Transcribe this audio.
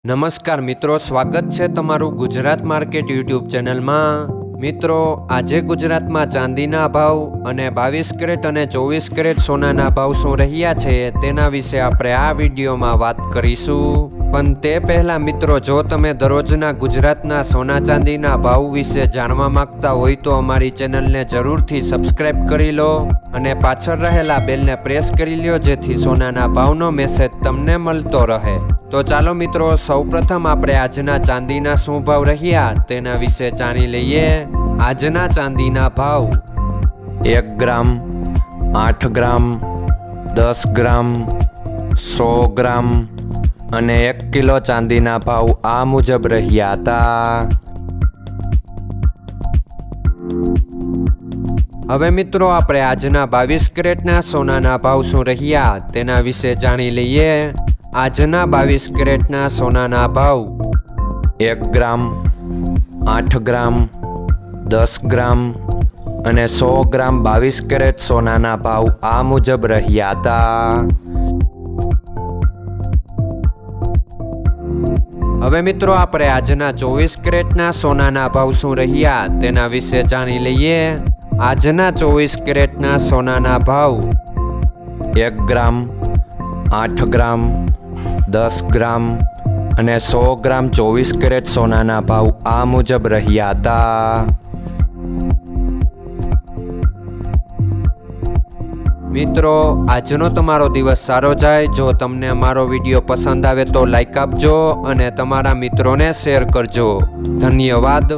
નમસ્કાર મિત્રો, સ્વાગત છે તમારું ગુજરાત માર્કેટ યુટ્યુબ ચેનલમાં। મિત્રો, આજે ગુજરાતમાં ચાંદીના ભાવ અને 22 કેરેટ અને 24 કેરેટ સોનાના ભાવ શું રહ્યા છે તેના વિશે આપણે આ વિડીયોમાં વાત કરીશું। પણ તે પહેલાં મિત્રો, જો તમે દરરોજના ગુજરાતના સોના ચાંદીના ભાવ વિશે જાણવા માંગતા હોય તો અમારી ચેનલને જરૂરથી સબસ્ક્રાઈબ કરી લો અને પાછળ રહેલા બેલને પ્રેસ કરી લો, જેથી સોનાના ભાવનો મેસેજ તમને મળતો રહે। તો ચાલો મિત્રો, સૌપ્રથમ આપણે આજના ચાંદીના શું ભાવ રહ્યા તેના વિશે જાણી લઈએ। આજના ચાંદીના ભાવ 1 ગ્રામ, 8 ગ્રામ, 10 ગ્રામ, 100 ગ્રામ અને 1 કિલો ચાંદીના ભાવ આ મુજબ રહ્યા હતા। હવે મિત્રો, આપણે આજના 22 કેરેટના સોનાના ભાવ શું રહ્યા તેના વિશે જાણી લઈએ। આજના 22 કેરેટના સોનાના ભાવ 1 ગ્રામ, 8 ગ્રામ, 10 ગ્રામ અને 100 ગ્રામ 22 કેરેટ સોનાના ભાવ આ મુજબ રહ્યા હતા। હવે મિત્રો, આપણે આજના 24 કેરેટના સોનાના ભાવ શું રહ્યા તેના વિશે જાણી લઈએ। આજના 24 કેરેટના સોનાના ભાવ 1 ગ્રામ, 8 ગ્રામ, 10 ગ્રામ અને 100 ગ્રામ 24 કેરેટ સોનાના ભાવ આ મુજબ રહ્યા હતા। મિત્રો, આજનો તમારો દિવસ સારો જાય। જો તમને અમારો વિડીયો પસંદ આવે તો લાઈક આપજો અને તમારા મિત્રોને શેર કરજો। ધન્યવાદ।